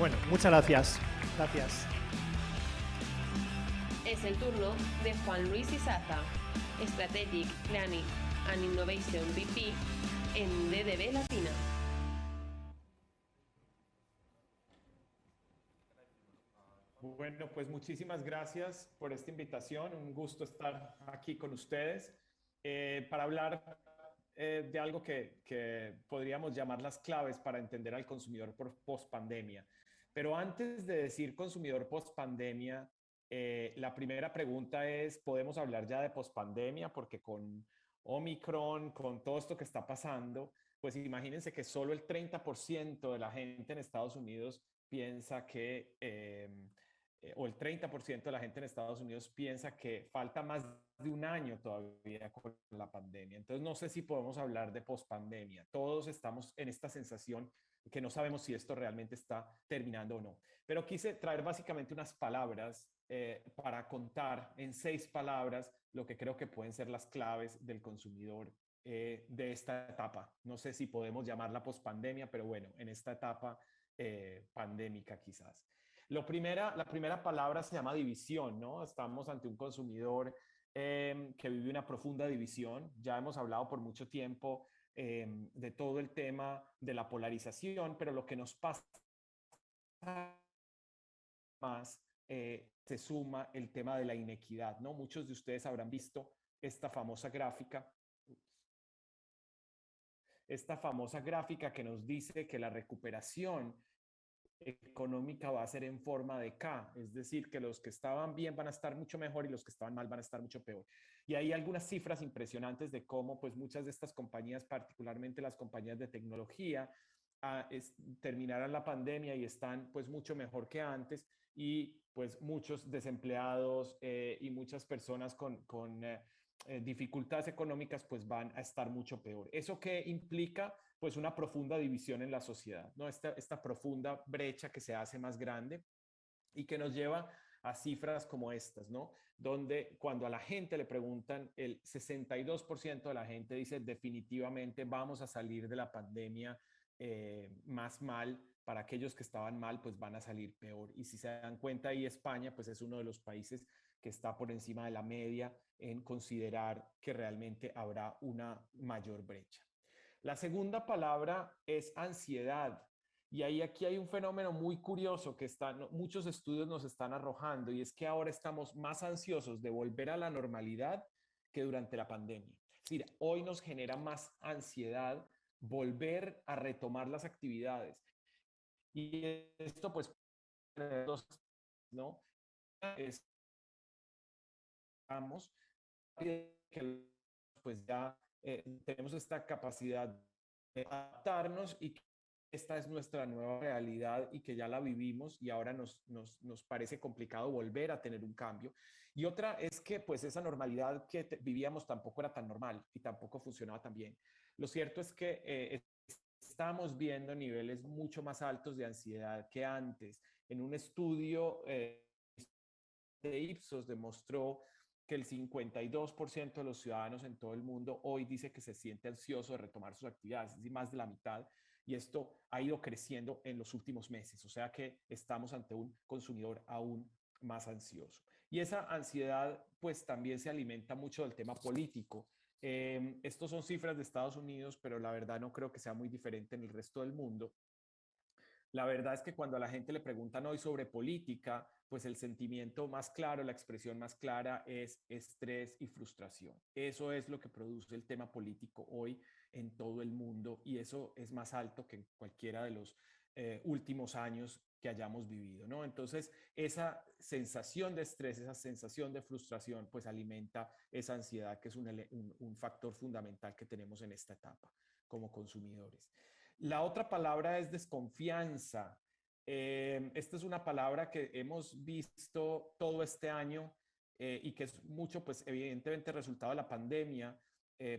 Bueno, muchas gracias. Gracias. Es el turno de Juan Luis Izaza, Strategic Planning and Innovation VP en DDB Latina. Bueno, pues muchísimas gracias por esta invitación. Un gusto estar aquí con ustedes para hablar de algo que podríamos llamar las claves para entender al consumidor post pandemia. Pero antes de decir consumidor post pandemia, la primera pregunta es, ¿podemos hablar ya de post pandemia? Porque con Omicron, con todo esto que está pasando, pues imagínense que solo el 30% de la gente en Estados Unidos piensa o el 30% de la gente en Estados Unidos piensa que falta más de un año todavía con la pandemia. Entonces, no sé si podemos hablar de pospandemia. Todos estamos en esta sensación que no sabemos si esto realmente está terminando o no. Pero quise traer básicamente unas palabras para contar en 6 palabras lo que creo que pueden ser las claves del consumidor de esta etapa. No sé si podemos llamarla pospandemia, pero bueno, en esta etapa pandémica quizás. La primera palabra se llama división, ¿no? Estamos ante un consumidor que vive una profunda división. Ya hemos hablado por mucho tiempo de todo el tema de la polarización, pero lo que nos pasa más se suma el tema de la inequidad, ¿no? Muchos de ustedes habrán visto esta famosa gráfica, que nos dice que la recuperación económica va a ser en forma de K, es decir, que los que estaban bien van a estar mucho mejor y los que estaban mal van a estar mucho peor. Y hay algunas cifras impresionantes de cómo pues muchas de estas compañías, particularmente las compañías de tecnología, terminaron la pandemia y están pues mucho mejor que antes y pues muchos desempleados y muchas personas con dificultades económicas pues van a estar mucho peor. ¿Eso qué implica? Pues una profunda división en la sociedad, ¿no? Esta profunda brecha que se hace más grande y que nos lleva a cifras como estas, ¿no? Donde cuando a la gente le preguntan, el 62% de la gente dice definitivamente vamos a salir de la pandemia más mal. Para aquellos que estaban mal, pues van a salir peor. Y si se dan cuenta, ahí España, pues es uno de los países que está por encima de la media en considerar que realmente habrá una mayor brecha. La segunda palabra es ansiedad. Y ahí aquí hay un fenómeno muy curioso que muchos estudios nos están arrojando y es que ahora estamos más ansiosos de volver a la normalidad que durante la pandemia. Es decir, hoy nos genera más ansiedad volver a retomar las actividades. Y esto pues, ¿no? Estamos que pues ya tenemos esta capacidad de adaptarnos y que esta es nuestra nueva realidad y que ya la vivimos y ahora nos parece complicado volver a tener un cambio. Y otra es que pues esa normalidad que vivíamos tampoco era tan normal y tampoco funcionaba tan bien. Lo cierto es que estamos viendo niveles mucho más altos de ansiedad que antes. En un estudio de Ipsos demostró que el 52% de los ciudadanos en todo el mundo hoy dice que se siente ansioso de retomar sus actividades, es decir, más de la mitad, y esto ha ido creciendo en los últimos meses, o sea que estamos ante un consumidor aún más ansioso. Y esa ansiedad pues también se alimenta mucho del tema político. Estos son cifras de Estados Unidos, pero la verdad no creo que sea muy diferente en el resto del mundo. La verdad es que cuando a la gente le preguntan hoy sobre política, pues el sentimiento más claro, la expresión más clara es estrés y frustración. Eso es lo que produce el tema político hoy en todo el mundo y eso es más alto que en cualquiera de los últimos años que hayamos vivido, ¿no? Entonces, esa sensación de estrés, esa sensación de frustración, pues alimenta esa ansiedad, que es un factor fundamental que tenemos en esta etapa como consumidores. La otra palabra es desconfianza. Esta es una palabra que hemos visto todo este año y que es mucho, pues evidentemente resultado de la pandemia,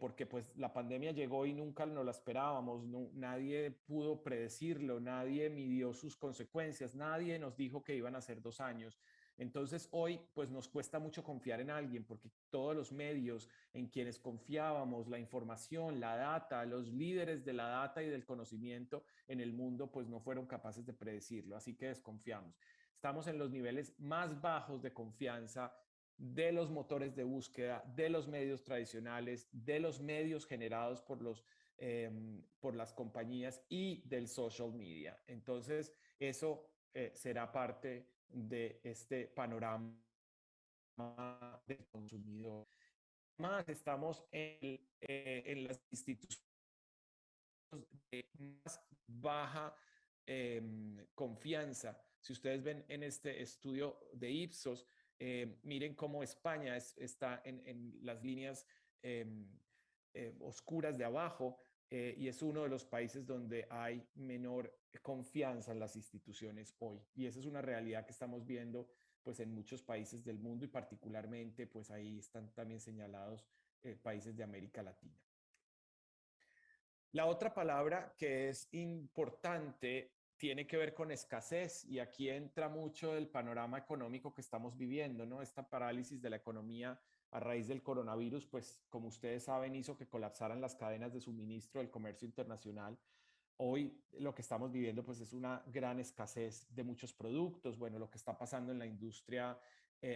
porque pues la pandemia llegó y nunca nos la esperábamos, nadie pudo predecirlo, nadie midió sus consecuencias, nadie nos dijo que iban a ser 2 años Entonces hoy pues nos cuesta mucho confiar en alguien porque todos los medios en quienes confiábamos, la información, la data, los líderes de la data y del conocimiento en el mundo pues no fueron capaces de predecirlo, así que desconfiamos. Estamos en los niveles más bajos de confianza de los motores de búsqueda, de los medios tradicionales, de los medios generados por las compañías y del social media. Entonces, eso será parte de este panorama del consumidor. Más estamos en las instituciones de más baja confianza. Si ustedes ven en este estudio de Ipsos, miren cómo España está en las líneas eh, oscuras de abajo y es uno de los países donde hay menor confianza en las instituciones hoy. Y esa es una realidad que estamos viendo pues en muchos países del mundo y particularmente pues ahí están también señalados países de América Latina. La otra palabra que es importante tiene que ver con escasez y aquí entra mucho el panorama económico que estamos viviendo, ¿no? Esta parálisis de la economía a raíz del coronavirus, pues como ustedes saben, hizo que colapsaran las cadenas de suministro del comercio internacional. Hoy lo que estamos viviendo pues es una gran escasez de muchos productos. Bueno, lo que está pasando en la industria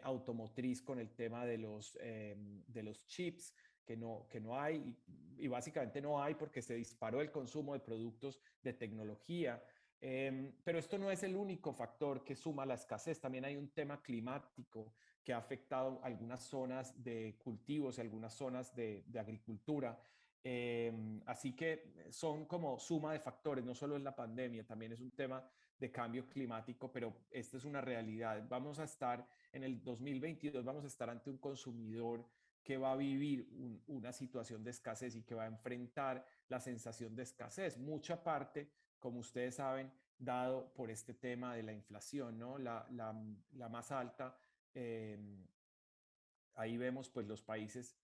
automotriz con el tema de los chips, que no hay y básicamente no hay porque se disparó el consumo de productos de tecnología. Pero esto no es el único factor que suma la escasez. También hay un tema climático que ha afectado algunas zonas de cultivos y algunas zonas de agricultura. Así que son como suma de factores, no solo es la pandemia, también es un tema de cambio climático, pero esta es una realidad. Vamos a estar en el 2022, vamos a estar ante un consumidor que va a vivir una situación de escasez y que va a enfrentar la sensación de escasez. Mucha parte, como ustedes saben, dado por este tema de la inflación, ¿no? La más alta. Eh, Ahí vemos pues los países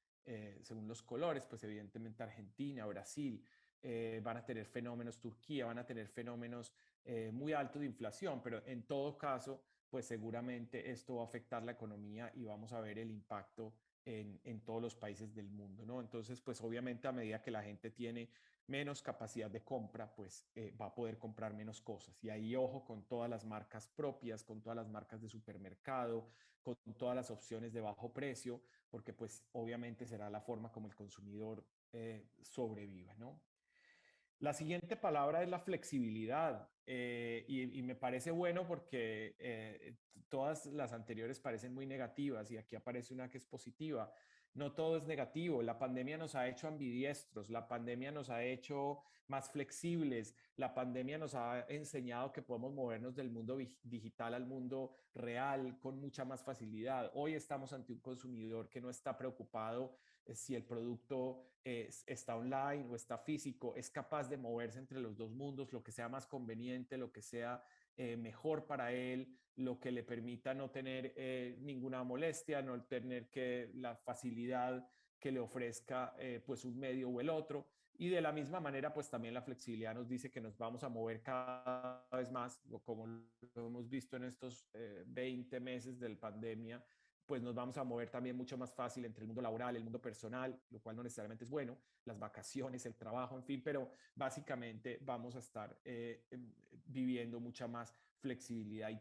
según los colores, pues evidentemente Argentina, Brasil, van a tener fenómenos, Turquía, van a tener fenómenos muy altos de inflación, pero en todo caso, pues seguramente esto va a afectar la economía y vamos a ver el impacto en todos los países del mundo, ¿no? Entonces, pues obviamente a medida que la gente tiene menos capacidad de compra, pues va a poder comprar menos cosas. Y ahí ojo con todas las marcas propias, con todas las marcas de supermercado, con todas las opciones de bajo precio, porque pues obviamente será la forma como el consumidor sobrevive, ¿no? La siguiente palabra es la flexibilidad y me parece bueno porque todas las anteriores parecen muy negativas y aquí aparece una que es positiva. No todo es negativo. La pandemia nos ha hecho ambidiestros, la pandemia nos ha hecho más flexibles, la pandemia nos ha enseñado que podemos movernos del mundo digital al mundo real con mucha más facilidad. Hoy estamos ante un consumidor que no está preocupado si el producto está online o está físico, es capaz de moverse entre los dos mundos, lo que sea más conveniente, lo que sea mejor para él, lo que le permita no tener ninguna molestia, no tener que la facilidad que le ofrezca pues un medio o el otro. Y de la misma manera, pues también la flexibilidad nos dice que nos vamos a mover cada vez más, como lo hemos visto en estos 20 meses de la pandemia, pues nos vamos a mover también mucho más fácil entre el mundo laboral, el mundo personal, lo cual no necesariamente es bueno, las vacaciones, el trabajo, en fin, pero básicamente vamos a estar viviendo mucha más flexibilidad. Y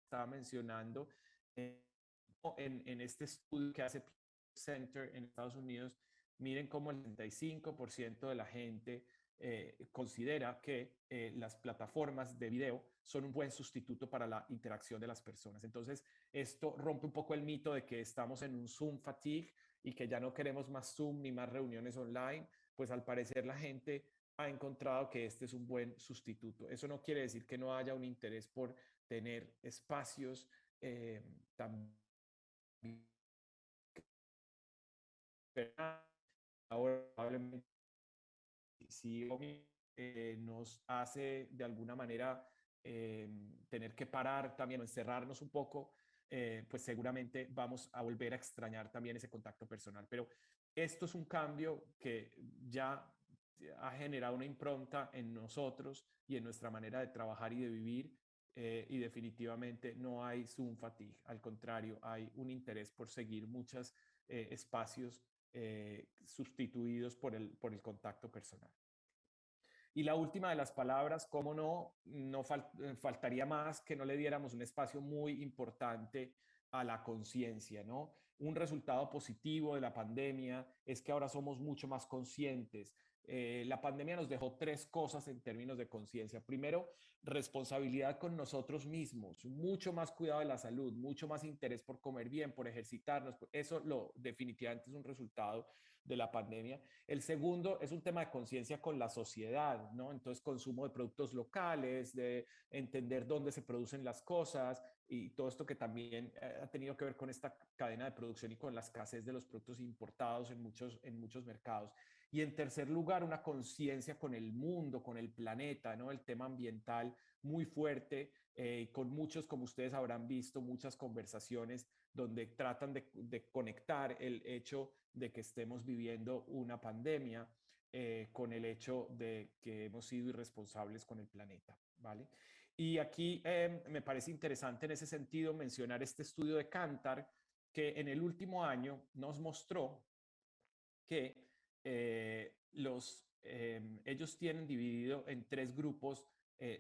estaba mencionando en este estudio que hace Pew Center en Estados Unidos, miren cómo el 75% de la gente considera que las plataformas de video son un buen sustituto para la interacción de las personas. Entonces, esto rompe un poco el mito de que estamos en un Zoom fatigue y que ya no queremos más Zoom ni más reuniones online. Pues al parecer la gente ha encontrado que este es un buen sustituto. Eso no quiere decir que no haya un interés por tener espacios también. Ahora probablemente si nos hace de alguna manera tener que parar también o encerrarnos un poco, pues seguramente vamos a volver a extrañar también ese contacto personal. Pero esto es un cambio que ya ha generado una impronta en nosotros y en nuestra manera de trabajar y de vivir y definitivamente no hay Zoom fatigue. Al contrario, hay un interés por seguir muchos espacios sustituidos por el contacto personal. Y la última de las palabras, cómo no, faltaría más que no le diéramos un espacio muy importante a la conciencia, ¿no? Un resultado positivo de la pandemia es que ahora somos mucho más conscientes. La pandemia nos dejó tres cosas en términos de conciencia. Primero, responsabilidad con nosotros mismos, mucho más cuidado de la salud, mucho más interés por comer bien, por ejercitarnos. Eso definitivamente es un resultado de la pandemia. El segundo es un tema de conciencia con la sociedad, ¿no? Entonces, consumo de productos locales, de entender dónde se producen las cosas y todo esto que también ha tenido que ver con esta cadena de producción y con la escasez de los productos importados en muchos mercados. Y en tercer lugar, una conciencia con el mundo, con el planeta, ¿no? El tema ambiental muy fuerte, con muchos, como ustedes habrán visto, muchas conversaciones donde tratan de conectar el hecho de que estemos viviendo una pandemia con el hecho de que hemos sido irresponsables con el planeta, ¿vale? Y aquí me parece interesante en ese sentido mencionar este estudio de Kantar que en el último año nos mostró que ellos tienen dividido en tres grupos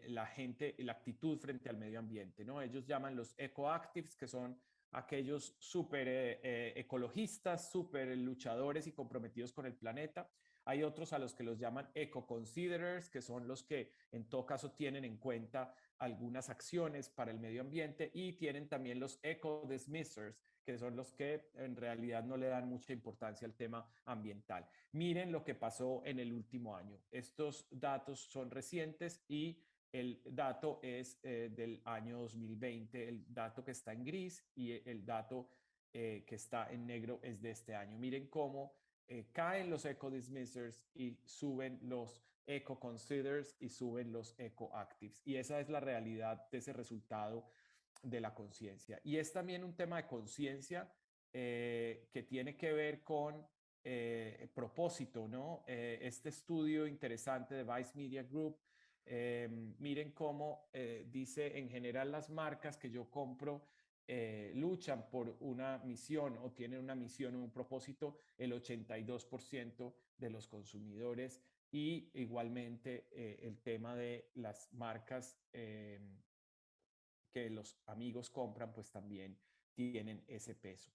la gente, la actitud frente al medio ambiente, ¿no? Ellos llaman los ecoactives, que son aquellos súper ecologistas, súper luchadores y comprometidos con el planeta. Hay otros a los que los llaman eco-considerers, que son los que en todo caso tienen en cuenta algunas acciones para el medio ambiente, y tienen también los eco-dismissers, que son los que en realidad no le dan mucha importancia al tema ambiental. Miren lo que pasó en el último año. Estos datos son recientes y el dato es del año 2020, el dato que está en gris y el dato que está en negro es de este año. Miren cómo caen los eco-dismissers y suben los eco-considers y suben los eco-actives. Y esa es la realidad de ese resultado de la conciencia. Y es también un tema de conciencia que tiene que ver con propósito, ¿no? Este estudio interesante de Vice Media Group, miren cómo dice en general las marcas que yo compro luchan por una misión o tienen una misión o un propósito, el 82% de los consumidores, y igualmente el tema de las marcas que los amigos compran, pues también tienen ese peso.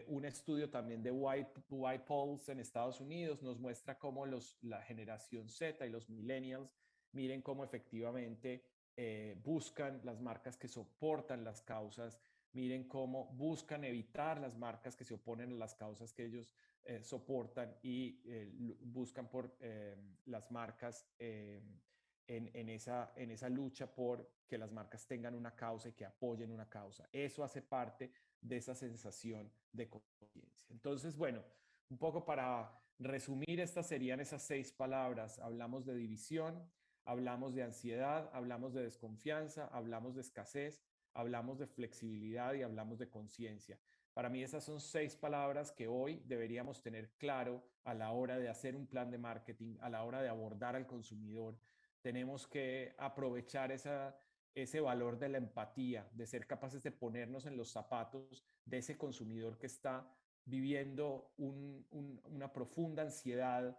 Un estudio también de White Polls en Estados Unidos nos muestra cómo la generación Z y los millennials, miren cómo efectivamente buscan las marcas que soportan las causas, miren cómo buscan evitar las marcas que se oponen a las causas que ellos soportan, y buscan por las marcas en esa lucha por que las marcas tengan una causa y que apoyen una causa. Eso hace parte de esa sensación de conciencia. Entonces, bueno, un poco para resumir, estas serían esas 6 palabras. Hablamos de división, hablamos de ansiedad, hablamos de desconfianza, hablamos de escasez, hablamos de flexibilidad y hablamos de conciencia. Para mí esas son 6 palabras que hoy deberíamos tener claro a la hora de hacer un plan de marketing, a la hora de abordar al consumidor. Tenemos que aprovechar ese valor de la empatía, de ser capaces de ponernos en los zapatos de ese consumidor que está viviendo una profunda ansiedad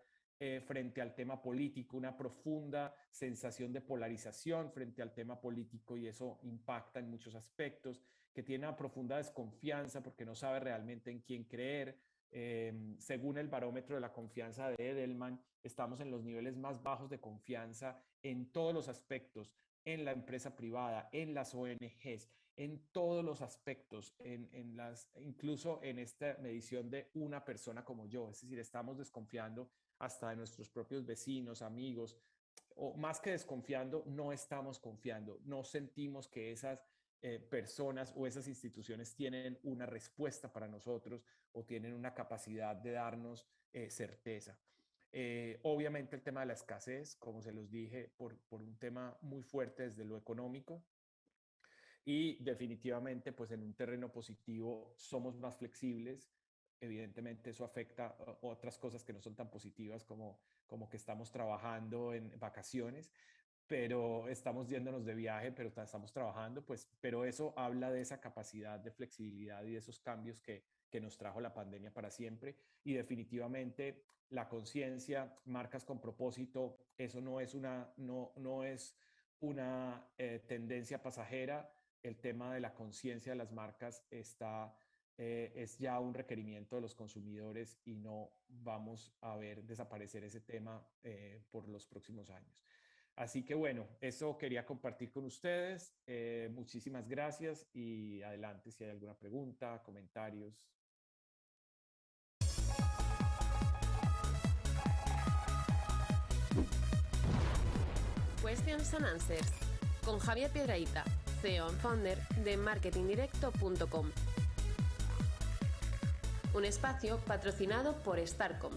frente al tema político, una profunda sensación de polarización frente al tema político, y eso impacta en muchos aspectos, que tiene una profunda desconfianza porque no sabe realmente en quién creer. Según el barómetro de la confianza de Edelman, estamos en los niveles más bajos de confianza en todos los aspectos, en la empresa privada, en las ONGs, en todos los aspectos, incluso en esta medición de una persona como yo. Es decir, estamos desconfiando hasta de nuestros propios vecinos, amigos, o más que desconfiando, no estamos confiando, no sentimos que esas personas o esas instituciones tienen una respuesta para nosotros o tienen una capacidad de darnos certeza. Obviamente el tema de la escasez, como se los dije, por un tema muy fuerte desde lo económico, y definitivamente pues en un terreno positivo somos más flexibles. Evidentemente eso afecta otras cosas que no son tan positivas como que estamos trabajando en vacaciones, pero estamos yéndonos de viaje, pero estamos trabajando, pues, pero eso habla de esa capacidad de flexibilidad y de esos cambios que nos trajo la pandemia para siempre. Y definitivamente la conciencia, marcas con propósito, eso no es una tendencia pasajera. El tema de la conciencia de las marcas es ya un requerimiento de los consumidores y no vamos a ver desaparecer ese tema por los próximos años. Así que bueno, eso quería compartir con ustedes. Muchísimas gracias y adelante si hay alguna pregunta, comentarios. Questions and Answers con Javier Piedrahita, CEO and founder de marketingdirecto.com. Un espacio patrocinado por Starcom.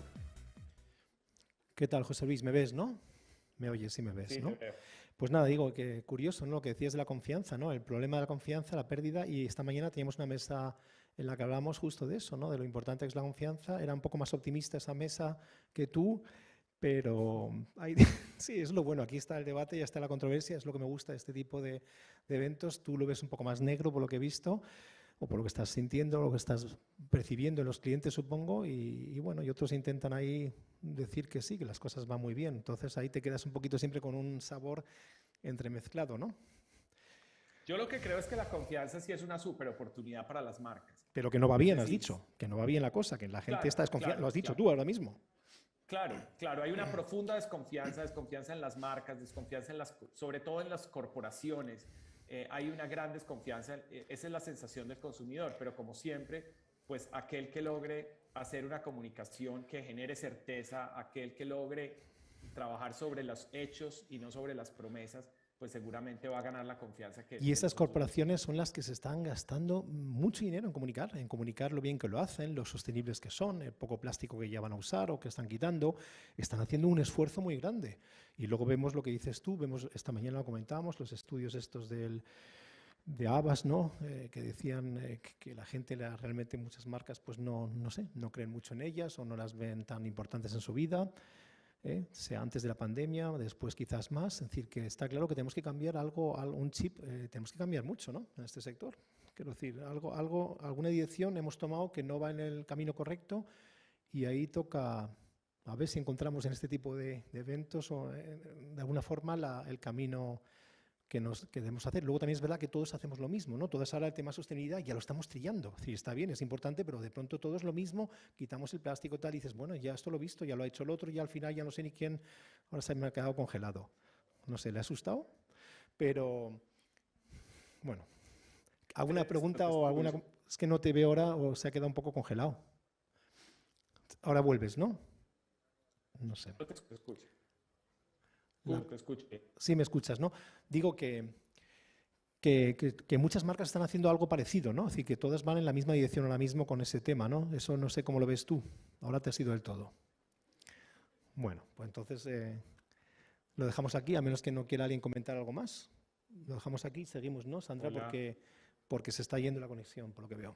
¿Qué tal, José Luis? ¿Me ves, no? Me oyes, sí me ves, Sí, ¿no? te veo. Pues nada, digo que curioso, ¿no? Lo que decías de la confianza, ¿no? El problema de la confianza, la pérdida, y esta mañana teníamos una mesa en la que hablábamos justo de eso, ¿no? De lo importante que es la confianza. Era un poco más optimista esa mesa que tú, pero sí, es lo bueno. Aquí está el debate, ya está la controversia, es lo que me gusta de este tipo de eventos. Tú lo ves un poco más negro por lo que he visto, o por lo que estás sintiendo, lo que estás percibiendo en los clientes, supongo, y bueno, y otros intentan ahí decir que sí, que las cosas van muy bien. Entonces ahí te quedas un poquito siempre con un sabor entremezclado, ¿no? Yo lo que creo es que la confianza sí es una súper oportunidad para las marcas. Pero que no va bien, Es has decir, dicho, que no va bien la cosa, que la gente claro, está desconfiada. claro, Lo has dicho claro. tú ahora mismo. Claro, claro, hay una profunda desconfianza en las marcas, desconfianza sobre todo en las corporaciones. Hay una gran desconfianza, esa es la sensación del consumidor, pero como siempre, pues aquel que logre hacer una comunicación que genere certeza, aquel que logre trabajar sobre los hechos y no sobre las promesas, pues seguramente va a ganar la confianza que... Y esas corporaciones son las que se están gastando mucho dinero en comunicar lo bien que lo hacen, lo sostenibles que son, el poco plástico que ya van a usar o que están quitando. Están haciendo un esfuerzo muy grande. Y luego vemos lo que dices tú, vemos, esta mañana lo comentábamos, los estudios estos de Havas, ¿no? Que decían que la gente, realmente muchas marcas, pues no sé, no creen mucho en ellas o no las ven tan importantes en su vida. Sea antes de la pandemia, después quizás más. Es decir, que está claro que tenemos que cambiar un chip, tenemos que cambiar mucho, ¿no? En este sector. Quiero decir, alguna dirección hemos tomado que no va en el camino correcto y ahí toca a ver si encontramos en este tipo de eventos o de alguna forma el camino que debemos hacer. Luego también es verdad que todos hacemos lo mismo, ¿no? Todos ahora el tema sostenibilidad ya lo estamos trillando. Es decir, está bien, es importante, pero de pronto todo es lo mismo, quitamos el plástico tal y dices, bueno, ya esto lo he visto, ya lo ha hecho el otro y al final ya no sé ni quién, ahora se me ha quedado congelado. No sé, ¿le ha asustado? Pero, bueno, ¿alguna pregunta o alguna...? Es que no te veo ahora o se ha quedado un poco congelado. Ahora vuelves, ¿no? No sé. No te escucho. Te escucho. Sí, me escuchas, ¿no? Digo que muchas marcas están haciendo algo parecido, ¿no? Es decir, que todas van en la misma dirección ahora mismo con ese tema, ¿no? Eso no sé cómo lo ves tú. Ahora te has ido del todo. Bueno, pues entonces lo dejamos aquí, a menos que no quiera alguien comentar algo más. Lo dejamos aquí, seguimos, ¿no, Sandra? Porque se está yendo la conexión, por lo que veo.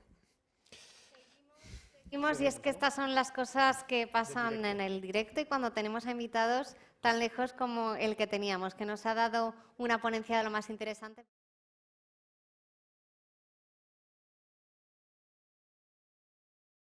Y es que estas son las cosas que pasan en el directo y cuando tenemos a invitados tan lejos como el que teníamos, que nos ha dado una ponencia de lo más interesante.